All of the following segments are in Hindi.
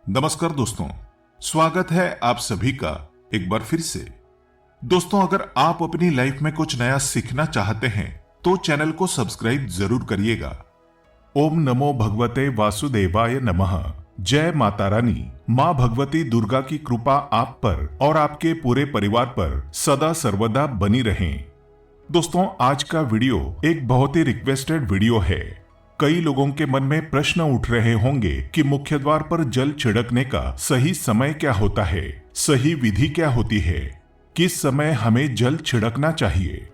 नमस्कार दोस्तों, स्वागत है आप सभी का एक बार फिर से। दोस्तों, अगर आप अपनी लाइफ में कुछ नया सीखना चाहते हैं तो चैनल को सब्सक्राइब जरूर करिएगा। ओम नमो भगवते वासुदेवाय नमः। जय माता रानी। माँ भगवती दुर्गा की कृपा आप पर और आपके पूरे परिवार पर सदा सर्वदा बनी रहे। दोस्तों, आज का वीडियो एक बहुत ही रिक्वेस्टेड वीडियो है। कई लोगों के मन में प्रश्न उठ रहे होंगे कि मुख्य द्वार पर जल छिड़कने का सही समय क्या होता है, सही विधि क्या होती है, किस समय हमें जल छिड़कना चाहिए।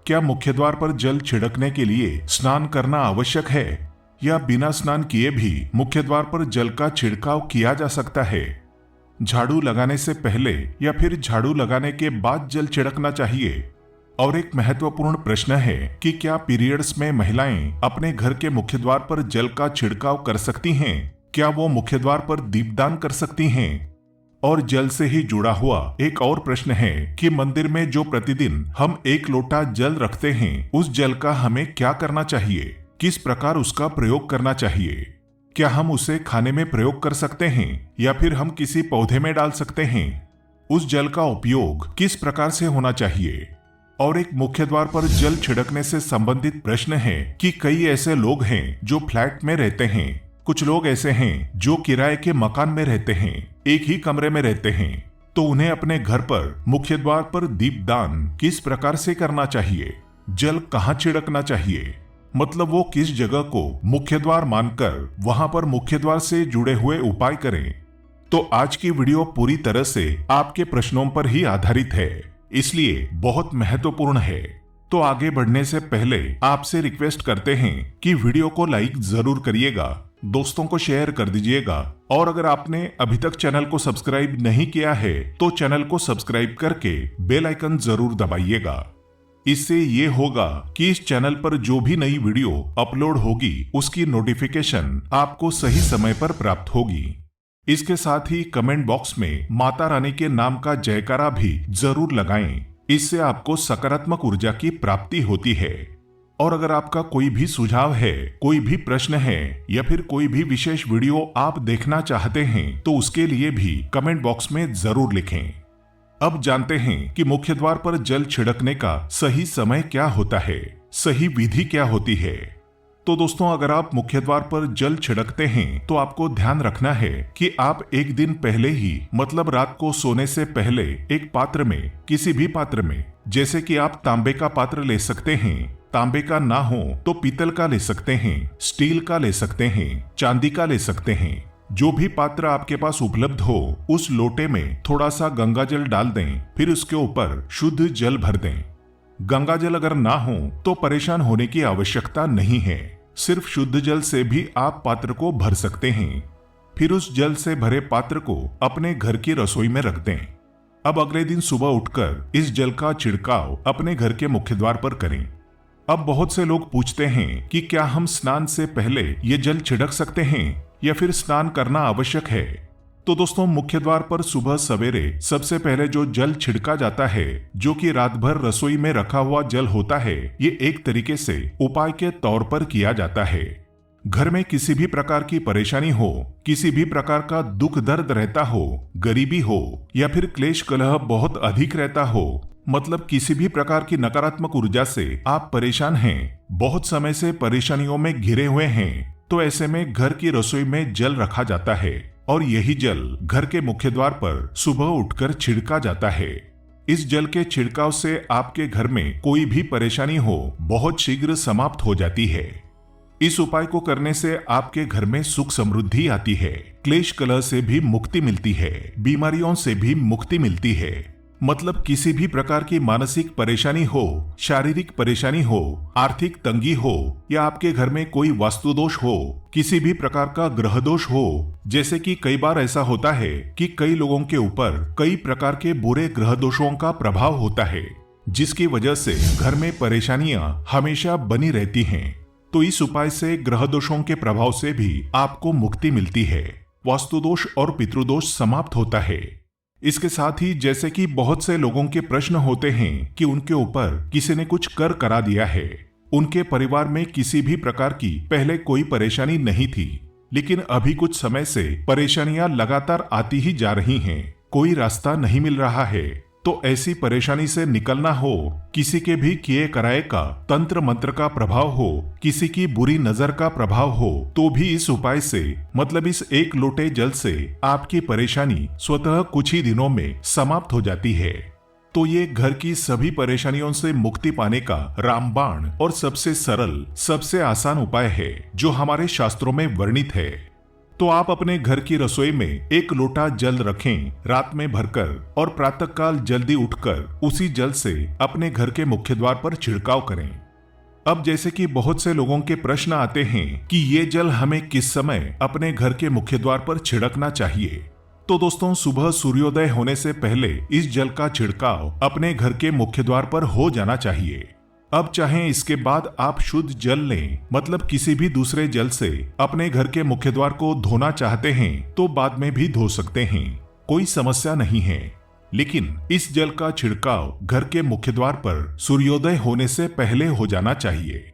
क्या मुख्य द्वार पर जल छिड़कने के लिए स्नान करना आवश्यक है या बिना स्नान किए भी मुख्य द्वार पर जल का छिड़काव किया जा सकता है। झाड़ू लगाने से पहले या फिर झाड़ू लगाने के बाद जल छिड़कना चाहिए। और एक महत्वपूर्ण प्रश्न है कि क्या पीरियड्स में महिलाएं अपने घर के मुख्य द्वार पर जल का छिड़काव कर सकती हैं? क्या वो मुख्य द्वार पर दीपदान कर सकती हैं? और जल से ही जुड़ा हुआ एक और प्रश्न है कि मंदिर में जो प्रतिदिन हम 1 लोटा जल रखते हैं, उस जल का हमें क्या करना चाहिए, किस प्रकार उसका प्रयोग करना चाहिए। क्या हम उसे खाने में प्रयोग कर सकते हैं या फिर हम किसी पौधे में डाल सकते हैं? उस जल का उपयोग किस प्रकार से होना चाहिए। और एक मुख्य द्वार पर जल छिड़कने से संबंधित प्रश्न है कि कई ऐसे लोग हैं जो फ्लैट में रहते हैं, कुछ लोग ऐसे हैं जो किराए के मकान में रहते हैं, एक ही कमरे में रहते हैं, तो उन्हें अपने घर पर मुख्य द्वार पर दीपदान किस प्रकार से करना चाहिए, जल कहाँ छिड़कना चाहिए, मतलब वो किस जगह को मुख्य द्वार मानकर वहां पर मुख्य द्वार से जुड़े हुए उपाय करें। तो आज की वीडियो पूरी तरह से आपके प्रश्नों पर ही आधारित है, इसलिए बहुत महत्वपूर्ण है। तो आगे बढ़ने से पहले आपसे रिक्वेस्ट करते हैं कि वीडियो को लाइक जरूर करिएगा, दोस्तों को शेयर कर दीजिएगा और अगर आपने अभी तक चैनल को सब्सक्राइब नहीं किया है तो चैनल को सब्सक्राइब करके बेल आइकन जरूर दबाइएगा। इससे ये होगा कि इस चैनल पर जो भी नई वीडियो अपलोड होगी उसकी नोटिफिकेशन आपको सही समय पर प्राप्त होगी। इसके साथ ही कमेंट बॉक्स में माता रानी के नाम का जयकारा भी जरूर लगाएं, इससे आपको सकारात्मक ऊर्जा की प्राप्ति होती है। और अगर आपका कोई भी सुझाव है, कोई भी प्रश्न है या फिर कोई भी विशेष वीडियो आप देखना चाहते हैं तो उसके लिए भी कमेंट बॉक्स में जरूर लिखें। अब जानते हैं कि मुख्य द्वार पर जल छिड़कने का सही समय क्या होता है, सही विधि क्या होती है। तो दोस्तों, अगर आप मुख्य द्वार पर जल छिड़कते हैं तो आपको ध्यान रखना है कि आप एक दिन पहले ही, मतलब रात को सोने से पहले एक पात्र में, किसी भी पात्र में, जैसे कि आप तांबे का पात्र ले सकते हैं, तांबे का ना हो तो पीतल का ले सकते हैं, स्टील का ले सकते हैं, चांदी का ले सकते हैं, जो भी पात्र आपके पास उपलब्ध हो, उस लोटे में थोड़ा सा गंगा जल डाल दें, फिर उसके ऊपर शुद्ध जल भर दें। गंगा जल अगर ना हो तो परेशान होने की आवश्यकता नहीं है, सिर्फ शुद्ध जल से भी आप पात्र को भर सकते हैं। फिर उस जल से भरे पात्र को अपने घर की रसोई में रख दें। अब अगले दिन सुबह उठकर इस जल का छिड़काव अपने घर के मुख्य द्वार पर करें। अब बहुत से लोग पूछते हैं कि क्या हम स्नान से पहले ये जल छिड़क सकते हैं या फिर स्नान करना आवश्यक है। तो दोस्तों, मुख्य द्वार पर सुबह सवेरे सबसे पहले जो जल छिड़का जाता है, जो कि रात भर रसोई में रखा हुआ जल होता है, ये एक तरीके से उपाय के तौर पर किया जाता है। घर में किसी भी प्रकार की परेशानी हो, किसी भी प्रकार का दुख दर्द रहता हो, गरीबी हो या फिर क्लेश कलह बहुत अधिक रहता हो, मतलब किसी भी प्रकार की नकारात्मक ऊर्जा से आप परेशान हैं, बहुत समय से परेशानियों में घिरे हुए हैं, तो ऐसे में घर की रसोई में जल रखा जाता है और यही जल घर के मुख्य द्वार पर सुबह उठकर छिड़का जाता है। इस जल के छिड़काव से आपके घर में कोई भी परेशानी हो बहुत शीघ्र समाप्त हो जाती है। इस उपाय को करने से आपके घर में सुख समृद्धि आती है, क्लेश कलह से भी मुक्ति मिलती है, बीमारियों से भी मुक्ति मिलती है। मतलब किसी भी प्रकार की मानसिक परेशानी हो, शारीरिक परेशानी हो, आर्थिक तंगी हो या आपके घर में कोई वास्तु दोष हो, किसी भी प्रकार का ग्रह दोष हो, जैसे कि कई बार ऐसा होता है कि कई लोगों के ऊपर कई प्रकार के बुरे ग्रह दोषों का प्रभाव होता है, जिसकी वजह से घर में परेशानियां हमेशा बनी रहती हैं। तो इस उपाय से ग्रह दोषों के प्रभाव से भी आपको मुक्ति मिलती है, वास्तु दोष और पितृदोष समाप्त होता है। इसके साथ ही जैसे कि बहुत से लोगों के प्रश्न होते हैं कि उनके ऊपर किसी ने कुछ कर करा दिया है, उनके परिवार में किसी भी प्रकार की पहले कोई परेशानी नहीं थी, लेकिन अभी कुछ समय से परेशानियां लगातार आती ही जा रही हैं। कोई रास्ता नहीं मिल रहा है। तो ऐसी परेशानी से निकलना हो, किसी के भी किए कराए का तंत्र मंत्र का प्रभाव हो, किसी की बुरी नजर का प्रभाव हो, तो भी इस उपाय से मतलब इस एक लोटे जल से आपकी परेशानी स्वतः कुछ ही दिनों में समाप्त हो जाती है। तो ये घर की सभी परेशानियों से मुक्ति पाने का रामबाण और सबसे सरल, सबसे आसान उपाय है जो हमारे शास्त्रों में वर्णित है। तो आप अपने घर की रसोई में एक लोटा जल रखें रात में भरकर और प्रातःकाल जल्दी उठकर उसी जल से अपने घर के मुख्य द्वार पर छिड़काव करें। अब जैसे कि बहुत से लोगों के प्रश्न आते हैं कि ये जल हमें किस समय अपने घर के मुख्य द्वार पर छिड़कना चाहिए। तो दोस्तों, सुबह सूर्योदय होने से पहले इस जल का छिड़काव अपने घर के मुख्य द्वार पर हो जाना चाहिए। अब चाहे इसके बाद आप शुद्ध जल लें, मतलब किसी भी दूसरे जल से अपने घर के मुख्य द्वार को धोना चाहते हैं तो बाद में भी धो सकते हैं, कोई समस्या नहीं है। लेकिन इस जल का छिड़काव घर के मुख्य द्वार पर सूर्योदय होने से पहले हो जाना चाहिए।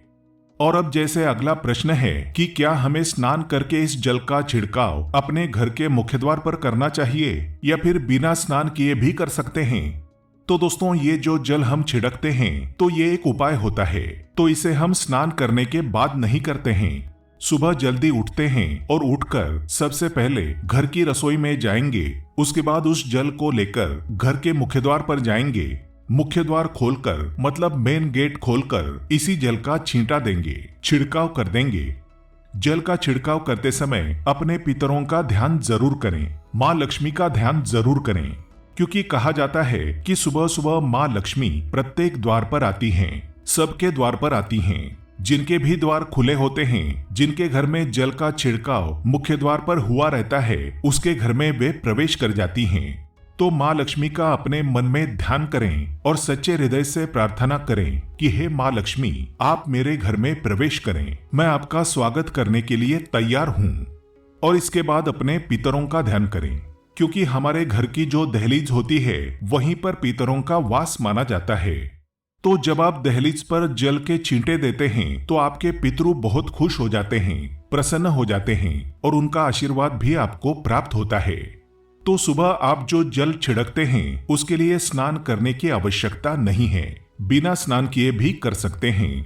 और अब जैसे अगला प्रश्न है कि क्या हमें स्नान करके इस जल का छिड़काव अपने घर के मुख्य द्वार पर करना चाहिए या फिर बिना स्नान किए भी कर सकते हैं। तो दोस्तों, ये जो जल हम छिड़कते हैं तो ये एक उपाय होता है, तो इसे हम स्नान करने के बाद नहीं करते हैं। सुबह जल्दी उठते हैं और उठकर सबसे पहले घर की रसोई में जाएंगे, उसके बाद उस जल को लेकर घर के मुख्य द्वार पर जाएंगे। मुख्य द्वार खोलकर मतलब मेन गेट खोलकर इसी जल का छींटा देंगे, छिड़काव कर देंगे। जल का छिड़काव करते समय अपने पितरों का ध्यान जरूर करें, माँ लक्ष्मी का ध्यान जरूर करें, क्योंकि कहा जाता है कि सुबह सुबह माँ लक्ष्मी प्रत्येक द्वार पर आती हैं, सबके द्वार पर आती हैं। जिनके भी द्वार खुले होते हैं, जिनके घर में जल का छिड़काव मुख्य द्वार पर हुआ रहता है, उसके घर में वे प्रवेश कर जाती हैं। तो माँ लक्ष्मी का अपने मन में ध्यान करें और सच्चे हृदय से प्रार्थना करें कि हे माँ लक्ष्मी, आप मेरे घर में प्रवेश करें, मैं आपका स्वागत करने के लिए तैयार हूँ। और इसके बाद अपने पितरों का ध्यान करें, क्योंकि हमारे घर की जो दहलीज होती है वहीं पर पितरों का वास माना जाता है। तो जब आप दहलीज पर जल के छींटे देते हैं तो आपके पितरु बहुत खुश हो जाते हैं, प्रसन्न हो जाते हैं और उनका आशीर्वाद भी आपको प्राप्त होता है। तो सुबह आप जो जल छिड़कते हैं उसके लिए स्नान करने की आवश्यकता नहीं है, बिना स्नान किए भी कर सकते हैं।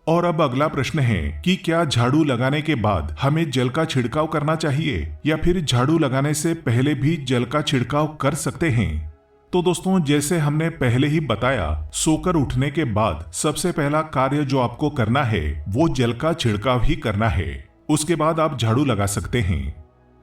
और अब अगला प्रश्न है कि क्या झाड़ू लगाने के बाद हमें जल का छिड़काव करना चाहिए या फिर झाड़ू लगाने से पहले भी जल का छिड़काव कर सकते हैं। तो दोस्तों, जैसे हमने पहले ही बताया, सोकर उठने के बाद सबसे पहला कार्य जो आपको करना है वो जल का छिड़काव ही करना है। उसके बाद आप झाड़ू लगा सकते हैं।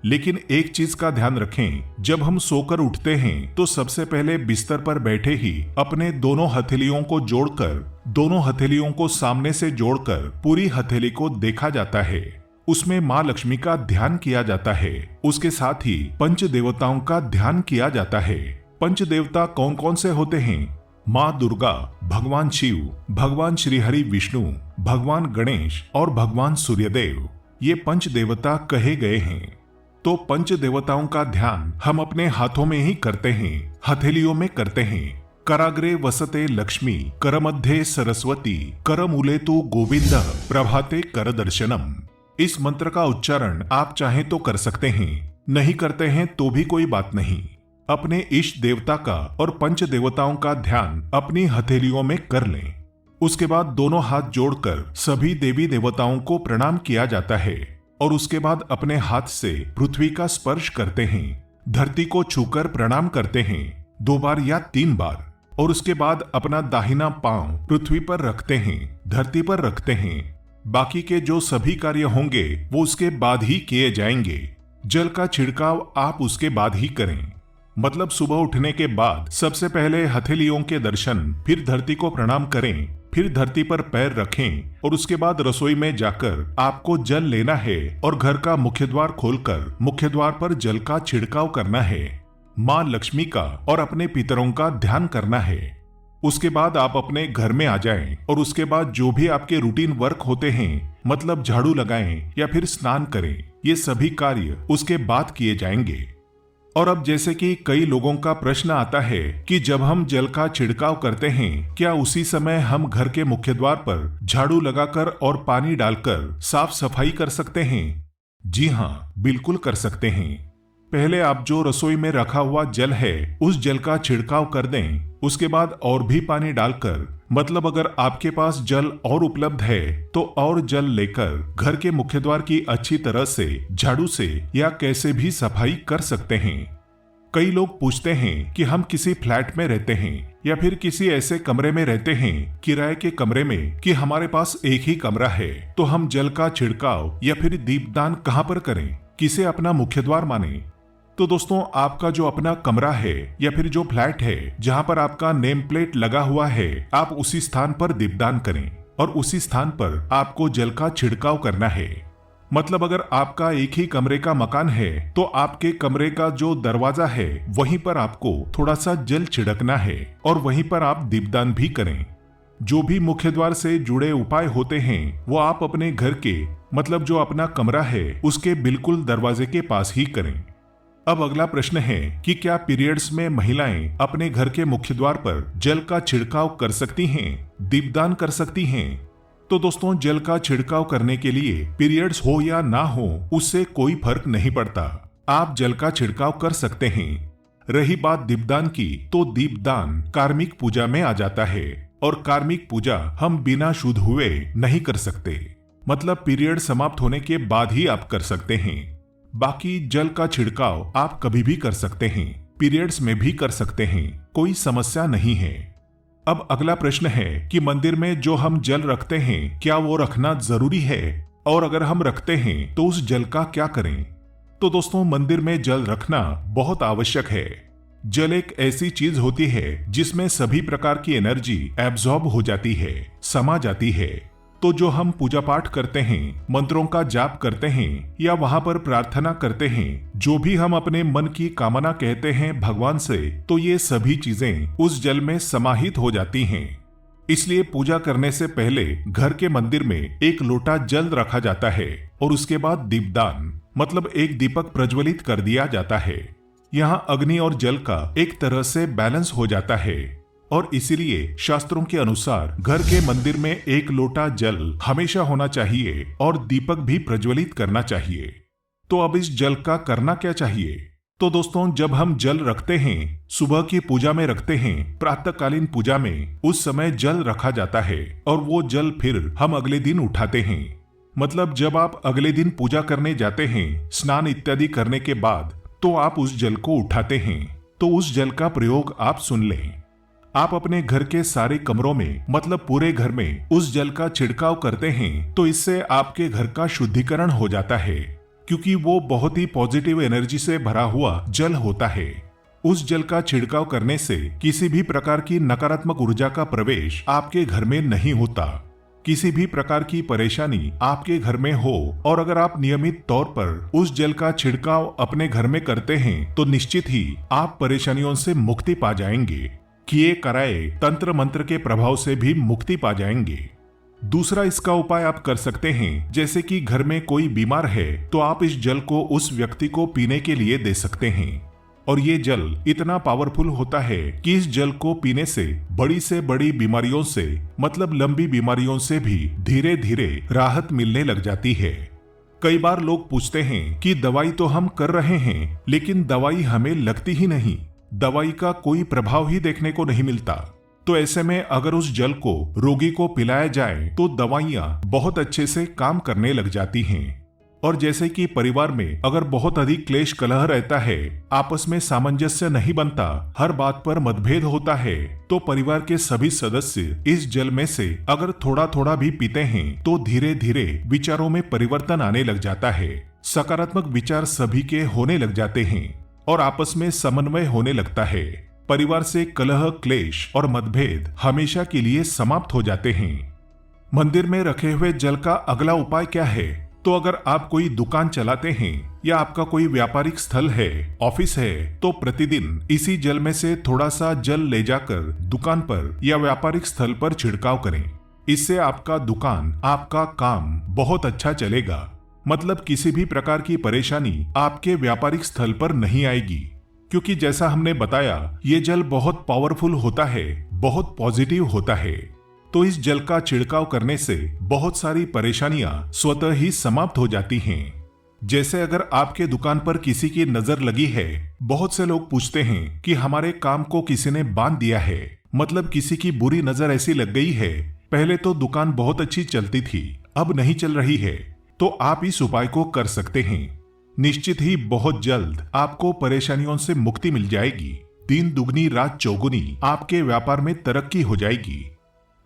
लेकिन एक चीज का ध्यान रखें, जब हम सोकर उठते हैं तो सबसे पहले बिस्तर पर बैठे ही अपने दोनों हथेलियों को जोड़कर, दोनों हथेलियों को सामने से जोड़कर पूरी हथेली को देखा जाता है। उसमें माँ लक्ष्मी का ध्यान किया जाता है। उसके साथ ही पंच देवताओं का ध्यान किया जाता है। पंच देवता कौन कौन से होते हैं? माँ दुर्गा, भगवान शिव, भगवान श्री हरि विष्णु, भगवान गणेश और भगवान सूर्यदेव, ये पंच देवता कहे गए हैं। तो पंच देवताओं का ध्यान हम अपने हाथों में ही करते हैं, हथेलियों में करते हैं। कराग्रे वसते लक्ष्मी, करमध्ये सरस्वती, करमूले तु गोविंद, प्रभाते कर दर्शनम। इस मंत्र का उच्चारण आप चाहें तो कर सकते हैं, नहीं करते हैं तो भी कोई बात नहीं। अपने इष्ट देवता का और पंच देवताओं का ध्यान अपनी हथेलियों में कर लें। उसके बाद दोनों हाथ जोड़कर सभी देवी देवताओं को प्रणाम किया जाता है और उसके बाद अपने हाथ से पृथ्वी का स्पर्श करते हैं, धरती को छूकर प्रणाम करते हैं 2 बार या 3 बार। और उसके बाद अपना दाहिना पांव पृथ्वी पर रखते हैं, धरती पर रखते हैं। बाकी के जो सभी कार्य होंगे वो उसके बाद ही किए जाएंगे। जल का छिड़काव आप उसके बाद ही करें। मतलब सुबह उठने के बाद सबसे पहले हथेलियों के दर्शन, फिर धरती को प्रणाम करें, फिर धरती पर पैर रखें और उसके बाद रसोई में जाकर आपको जल लेना है और घर का मुख्य द्वार खोलकर मुख्य द्वार पर जल का छिड़काव करना है। माँ लक्ष्मी का और अपने पितरों का ध्यान करना है। उसके बाद आप अपने घर में आ जाएं और उसके बाद जो भी आपके रूटीन वर्क होते हैं, मतलब झाड़ू लगाएं या फिर स्नान करें, ये सभी कार्य उसके बाद किए जाएंगे। और अब जैसे कि कई लोगों का प्रश्न आता है कि जब हम जल का छिड़काव करते हैं, क्या उसी समय हम घर के मुख्य द्वार पर झाड़ू लगाकर और पानी डालकर साफ सफाई कर सकते हैं? जी हाँ, बिल्कुल कर सकते हैं। पहले आप जो रसोई में रखा हुआ जल है उस जल का छिड़काव कर दें। उसके बाद और भी पानी डालकर, मतलब अगर आपके पास जल और उपलब्ध है तो और जल लेकर घर के मुख्य द्वार की अच्छी तरह से झाड़ू से या कैसे भी सफाई कर सकते हैं। कई लोग पूछते हैं कि हम किसी फ्लैट में रहते हैं या फिर किसी ऐसे कमरे में रहते हैं किराए के कमरे में कि हमारे पास एक ही कमरा है, तो हम जल का छिड़काव या फिर दीपदान कहाँ पर करें, किसे अपना मुख्य द्वार माने। तो दोस्तों, आपका जो अपना कमरा है या फिर जो फ्लैट है जहां पर आपका नेम प्लेट लगा हुआ है, आप उसी स्थान पर दीपदान करें और उसी स्थान पर आपको जल का छिड़काव करना है। मतलब अगर आपका एक ही कमरे का मकान है तो आपके कमरे का जो दरवाजा है वहीं पर आपको थोड़ा सा जल छिड़कना है और वहीं पर आप दीपदान भी करें। जो भी मुख्य द्वार से जुड़े उपाय होते हैं वो आप अपने घर के, मतलब जो अपना कमरा है उसके बिल्कुल दरवाजे के पास ही करें। अब अगला प्रश्न है कि क्या पीरियड्स में महिलाएं अपने घर के मुख्य द्वार पर जल का छिड़काव कर सकती हैं, दीपदान कर सकती हैं? तो दोस्तों, जल का छिड़काव करने के लिए पीरियड्स हो या ना हो उससे कोई फर्क नहीं पड़ता, आप जल का छिड़काव कर सकते हैं। रही बात दीपदान की, तो दीपदान कार्मिक पूजा में आ जाता है और कार्मिक पूजा हम बिना शुद्ध हुए नहीं कर सकते, मतलब पीरियड समाप्त होने के बाद ही आप कर सकते हैं। बाकी जल का छिड़काव आप कभी भी कर सकते हैं, पीरियड्स में भी कर सकते हैं, कोई समस्या नहीं है। अब अगला प्रश्न है कि मंदिर में जो हम जल रखते हैं क्या वो रखना जरूरी है, और अगर हम रखते हैं तो उस जल का क्या करें? तो दोस्तों, मंदिर में जल रखना बहुत आवश्यक है। जल एक ऐसी चीज होती है जिसमें सभी प्रकार की एनर्जी एब्जॉर्ब हो जाती है, समा जाती है। तो जो हम पूजा पाठ करते हैं, मंत्रों का जाप करते हैं या वहां पर प्रार्थना करते हैं, जो भी हम अपने मन की कामना कहते हैं भगवान से, तो ये सभी चीजें उस जल में समाहित हो जाती हैं। इसलिए पूजा करने से पहले घर के मंदिर में एक लोटा जल रखा जाता है और उसके बाद दीपदान, मतलब एक दीपक प्रज्वलित कर दिया जाता है। यहाँ अग्नि और जल का एक तरह से बैलेंस हो जाता है और इसीलिए शास्त्रों के अनुसार घर के मंदिर में एक लोटा जल हमेशा होना चाहिए और दीपक भी प्रज्वलित करना चाहिए। तो अब इस जल का करना क्या चाहिए? तो दोस्तों, जब हम जल रखते हैं, सुबह की पूजा में रखते हैं, प्रातःकालीन पूजा में उस समय जल रखा जाता है और वो जल फिर हम अगले दिन उठाते हैं। मतलब जब आप अगले दिन पूजा करने जाते हैं, स्नान इत्यादि करने के बाद, तो आप उस जल को उठाते हैं। तो उस जल का प्रयोग आप सुन लें। आप अपने घर के सारे कमरों में, मतलब पूरे घर में उस जल का छिड़काव करते हैं तो इससे आपके घर का शुद्धिकरण हो जाता है, क्योंकि वो बहुत ही पॉजिटिव एनर्जी से भरा हुआ जल होता है। उस जल का छिड़काव करने से किसी भी प्रकार की नकारात्मक ऊर्जा का प्रवेश आपके घर में नहीं होता। किसी भी प्रकार की परेशानी आपके घर में हो और अगर आप नियमित तौर पर उस जल का छिड़काव अपने घर में करते हैं तो निश्चित ही आप परेशानियों से मुक्ति पा जाएंगे। किए कराए तंत्र मंत्र के प्रभाव से भी मुक्ति पा जाएंगे। दूसरा इसका उपाय आप कर सकते हैं, जैसे कि घर में कोई बीमार है तो आप इस जल को उस व्यक्ति को पीने के लिए दे सकते हैं और ये जल इतना पावरफुल होता है कि इस जल को पीने से बड़ी बीमारियों से, मतलब लंबी बीमारियों से भी धीरे धीरे राहत मिलने लग जाती है। कई बार लोग पूछते हैं कि दवाई तो हम कर रहे हैं लेकिन दवाई हमें लगती ही नहीं, दवाई का कोई प्रभाव ही देखने को नहीं मिलता। तो ऐसे में अगर उस जल को रोगी को पिलाया जाए तो दवाइयां बहुत अच्छे से काम करने लग जाती हैं। और जैसे कि परिवार में अगर बहुत अधिक क्लेश कलह रहता है, आपस में सामंजस्य नहीं बनता, हर बात पर मतभेद होता है, तो परिवार के सभी सदस्य इस जल में से अगर थोड़ा थोड़ा भी पीते हैं तो धीरे धीरे विचारों में परिवर्तन आने लग जाता है, सकारात्मक विचार सभी के होने लग जाते हैं और आपस में समन्वय होने लगता है। परिवार से कलह, क्लेश और मतभेद हमेशा के लिए समाप्त हो जाते हैं। मंदिर में रखे हुए जल का अगला उपाय क्या है? तो अगर आप कोई दुकान चलाते हैं या आपका कोई व्यापारिक स्थल है, ऑफिस है, तो प्रतिदिन इसी जल में से थोड़ा सा जल ले जाकर दुकान पर या व्यापारिक स्थल पर छिड़काव करें। इससे आपका दुकान, आपका काम बहुत अच्छा चलेगा। मतलब किसी भी प्रकार की परेशानी आपके व्यापारिक स्थल पर नहीं आएगी, क्योंकि जैसा हमने बताया ये जल बहुत पावरफुल होता है, बहुत पॉजिटिव होता है। तो इस जल का छिड़काव करने से बहुत सारी परेशानियां स्वतः ही समाप्त हो जाती हैं। जैसे अगर आपके दुकान पर किसी की नजर लगी है, बहुत से लोग पूछते हैं कि हमारे काम को किसी ने बांध दिया है, मतलब किसी की बुरी नजर ऐसी लग गई है। पहले तो दुकान बहुत अच्छी चलती थी, अब नहीं चल रही है, तो आप इस उपाय को कर सकते हैं। निश्चित ही बहुत जल्द आपको परेशानियों से मुक्ति मिल जाएगी। दिन दुगनी रात चौगुनी आपके व्यापार में तरक्की हो जाएगी।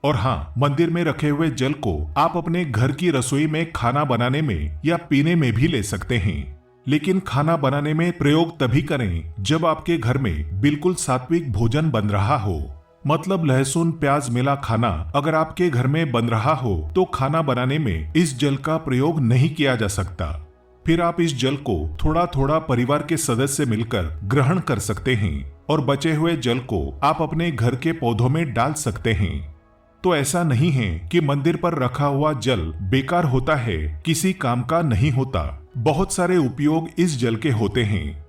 और हाँ, मंदिर में रखे हुए जल को आप अपने घर की रसोई में खाना बनाने में या पीने में भी ले सकते हैं। लेकिन खाना बनाने में प्रयोग तभी करें जब आपके घर में बिल्कुल सात्विक भोजन बन रहा हो, मतलब लहसुन प्याज मिला खाना अगर आपके घर में बन रहा हो तो खाना बनाने में इस जल का प्रयोग नहीं किया जा सकता। फिर आप इस जल को थोड़ा थोड़ा परिवार के सदस्य मिलकर ग्रहण कर सकते हैं और बचे हुए जल को आप अपने घर के पौधों में डाल सकते हैं। तो ऐसा नहीं है कि मंदिर पर रखा हुआ जल बेकार होता है, किसी काम का नहीं होता। बहुत सारे उपयोग इस जल के होते हैं।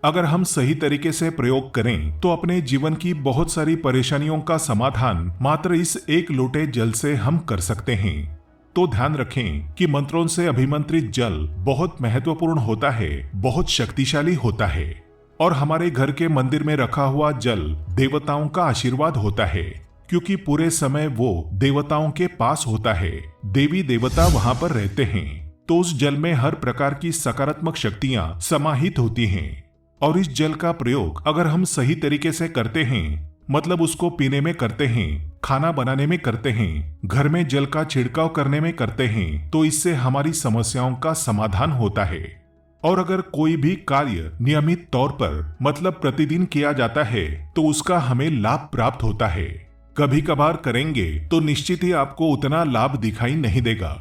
अगर हम सही तरीके से प्रयोग करें तो अपने जीवन की बहुत सारी परेशानियों का समाधान मात्र इस एक लोटे जल से हम कर सकते हैं। तो ध्यान रखें कि मंत्रों से अभिमंत्रित जल बहुत महत्वपूर्ण होता है, बहुत शक्तिशाली होता है। और हमारे घर के मंदिर में रखा हुआ जल देवताओं का आशीर्वाद होता है, क्योंकि पूरे समय वो देवताओं के पास होता है। देवी देवता वहां पर रहते हैं, तो उस जल में हर प्रकार की सकारात्मक शक्तियां समाहित होती हैं। और इस जल का प्रयोग अगर हम सही तरीके से करते हैं, मतलब उसको पीने में करते हैं, खाना बनाने में करते हैं, घर में जल का छिड़काव करने में करते हैं, तो इससे हमारी समस्याओं का समाधान होता है। और अगर कोई भी कार्य नियमित तौर पर मतलब प्रतिदिन किया जाता है तो उसका हमें लाभ प्राप्त होता है। कभी कभार करेंगे तो निश्चित ही आपको उतना लाभ दिखाई नहीं देगा।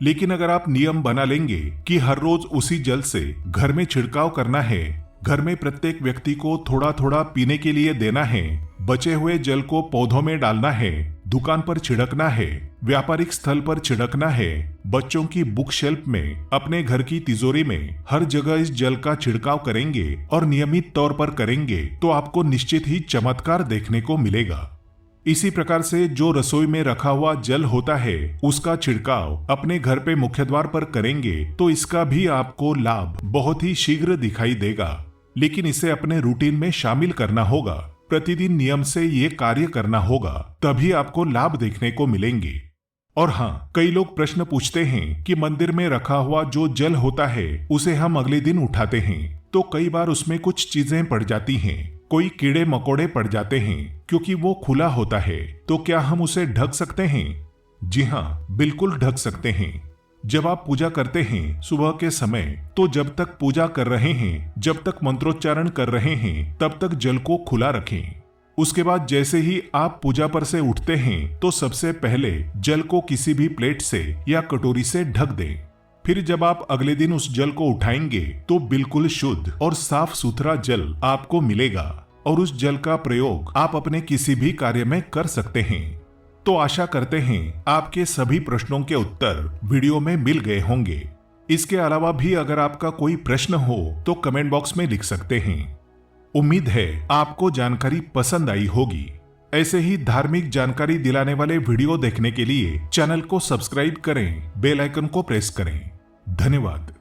लेकिन अगर आप नियम बना लेंगे कि हर रोज उसी जल से घर में छिड़काव करना है, घर में प्रत्येक व्यक्ति को थोड़ा थोड़ा पीने के लिए देना है, बचे हुए जल को पौधों में डालना है, दुकान पर छिड़कना है, व्यापारिक स्थल पर छिड़कना है, बच्चों की बुक शेल्फ में, अपने घर की तिजोरी में, हर जगह इस जल का छिड़काव करेंगे और नियमित तौर पर करेंगे तो आपको निश्चित ही चमत्कार देखने को मिलेगा। इसी प्रकार से जो रसोई में रखा हुआ जल होता है उसका छिड़काव अपने घर पे मुख्य द्वार पर करेंगे तो इसका भी आपको लाभ बहुत ही शीघ्र दिखाई देगा। लेकिन इसे अपने रूटीन में शामिल करना होगा, प्रतिदिन नियम से ये कार्य करना होगा, तभी आपको लाभ देखने को मिलेंगे। और हाँ, कई लोग प्रश्न पूछते हैं कि मंदिर में रखा हुआ जो जल होता है उसे हम अगले दिन उठाते हैं तो कई बार उसमें कुछ चीजें पड़ जाती हैं, कोई कीड़े मकोड़े पड़ जाते हैं क्योंकि वो खुला होता है। तो क्या हम उसे ढक सकते हैं? जी हाँ, बिल्कुल ढक सकते हैं। जब आप पूजा करते हैं सुबह के समय, तो जब तक पूजा कर रहे हैं, जब तक मंत्रोच्चारण कर रहे हैं, तब तक जल को खुला रखें। उसके बाद जैसे ही आप पूजा पर से उठते हैं तो सबसे पहले जल को किसी भी प्लेट से या कटोरी से ढक दें। फिर जब आप अगले दिन उस जल को उठाएंगे तो बिल्कुल शुद्ध और साफ सुथरा जल आपको मिलेगा और उस जल का प्रयोग आप अपने किसी भी कार्य में कर सकते हैं। तो आशा करते हैं आपके सभी प्रश्नों के उत्तर वीडियो में मिल गए होंगे। इसके अलावा भी अगर आपका कोई प्रश्न हो तो कमेंट बॉक्स में लिख सकते हैं। उम्मीद है आपको जानकारी पसंद आई होगी। ऐसे ही धार्मिक जानकारी दिलाने वाले वीडियो देखने के लिए चैनल को सब्सक्राइब करें, बेल आइकन को प्रेस करें। धन्यवाद।